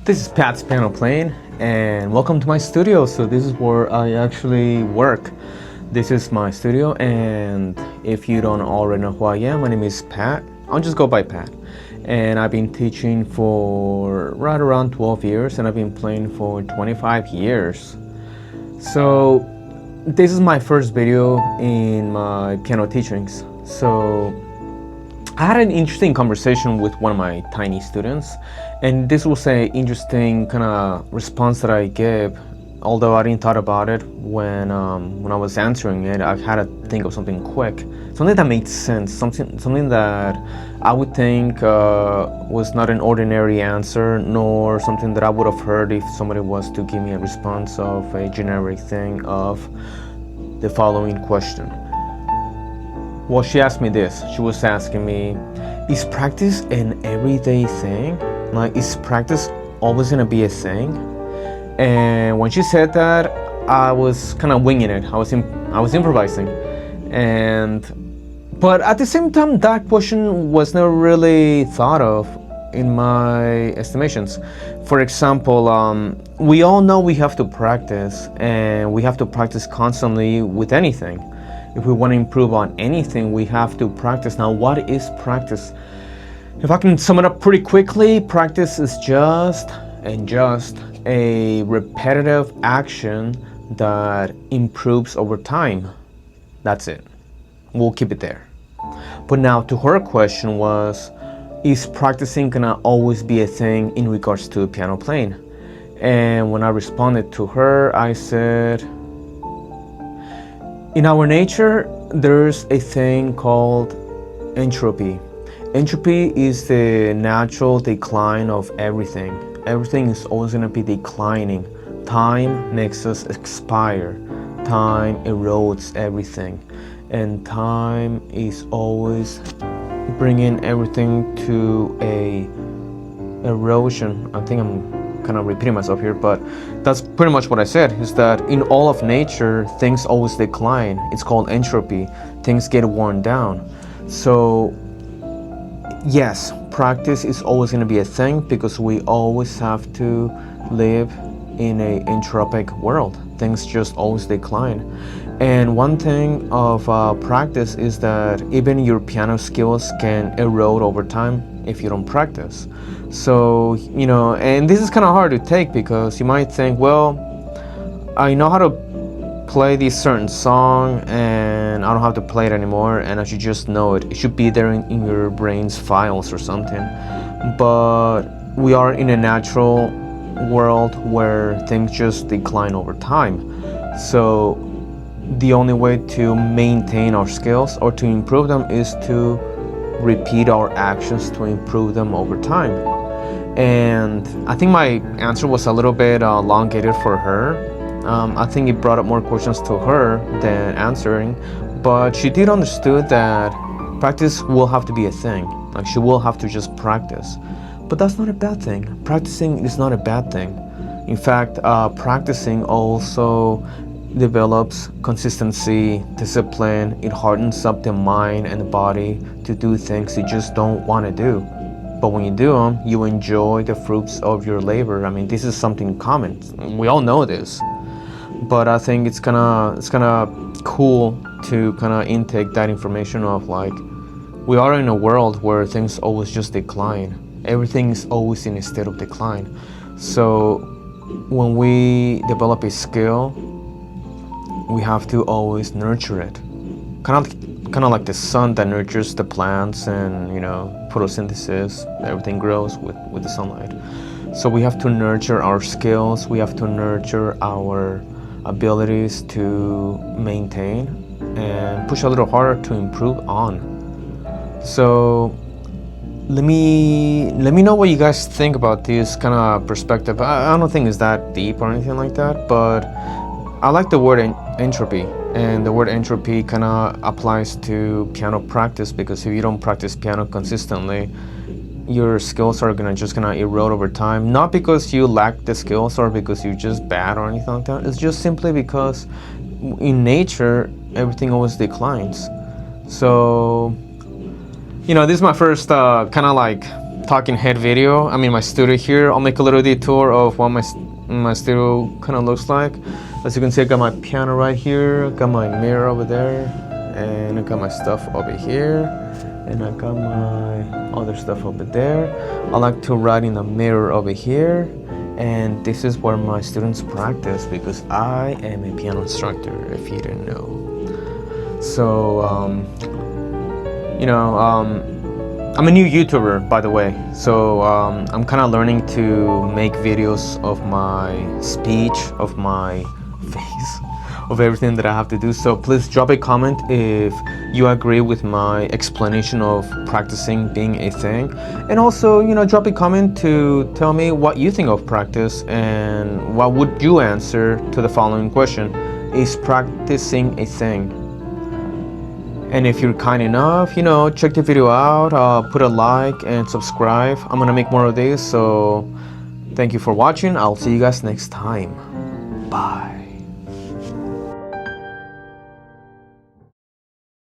This is Pat's Piano Playing, and welcome to my studio. So this is where I actually work. This is my studio, and if you don't already know who I am, my name is Pat. I'll just go by Pat. And I've been teaching for right around 12 years, and I've been playing for 25 years. So this is my first video in my piano teachings. So I had an interesting conversation with one of my tiny students, and this was an interesting kind of response that I gave. Although I didn't thought about it when I was answering it, I had to think of something quick, something that made sense, something that I would think was not an ordinary answer, nor something that I would have heard if somebody was to give me a response of a generic thing of the following question. Well, she asked me this. She was asking me, is practice an everyday thing? Like, is practice always gonna be a thing? And when she said that, I was kind of winging it. I was improvising, but at the same time, that question was never really thought of in my estimations. For example, we all know we have to practice, and we have to practice constantly with anything. If we want to improve on anything, we have to practice. Now, what is practice? If I can sum it up pretty quickly, practice is just a repetitive action that improves over time. That's it. We'll keep it there. But now, to her question was, is practicing gonna always be a thing in regards to piano playing? And when I responded to her, I said, in our nature, there's a thing called entropy. Entropy is the natural decline of everything. Everything is always going to be declining. Time makes us expire. Time erodes everything. And time is always bringing everything to a erosion. I think I'm kind of repeating myself here, but that's pretty much what I said, is that in all of nature, things always decline. It's called entropy. Things get worn down. So yes, practice is always going to be a thing because we always have to live in an entropic world. Things just always decline. And one thing of practice is that even your piano skills can erode over time if you don't practice. So, and this is kind of hard to take because you might think, well, I know how to play this certain song and I don't have to play it anymore, and I should just know it. It should be there in your brain's files or something. But we are in a natural world where things just decline over time. So the only way to maintain our skills or to improve them is to repeat our actions to improve them over time. And I think my answer was a little bit elongated for her. I think it brought up more questions to her than answering, but she did understood that practice will have to be a thing. Like, she will have to just practice. But that's not a bad thing. Practicing is not a bad thing. In fact, practicing also develops consistency, discipline. It hardens up the mind and the body to do things you just don't want to do. But when you do them, you enjoy the fruits of your labor. I mean, this is something common. We all know this. But I think it's kind of cool to kind of intake that information of, like, we are in a world where things always just decline. Everything is always in a state of decline. So when we develop a skill, we have to always nurture it. Kind of like the sun that nurtures the plants, and photosynthesis, everything grows with the sunlight. So we have to nurture our skills. We have to nurture our abilities to maintain and push a little harder to improve on. So let me know what you guys think about this kind of perspective. I don't think it's that deep or anything like that, but I like the word entropy, and the word entropy kind of applies to piano practice, because if you don't practice piano consistently, your skills are just gonna erode over time. Not because you lack the skills or because you're just bad or anything like that. It's just simply because in nature, everything always declines. So, this is my first kind of like talking head video. I'm in my studio here. I'll make a little detour of what my studio kind of looks like. As you can see, I got my piano right here, I got my mirror over there, and I got my stuff over here, and I got my other stuff over there. I like to write in the mirror over here, and this is where my students practice because I am a piano instructor, if you didn't know. So, I'm a new YouTuber, by the way. So I'm kind of learning to make videos of my speech, of my face, of everything that I have to do. So please drop a comment if you agree with my explanation of practicing being a thing. And also, drop a comment to tell me what you think of practice and what would you answer to the following question. Is practicing a thing? And if you're kind enough, check the video out, put a like and subscribe. I'm gonna make more of these, so thank you for watching. I'll see you guys next time. Bye.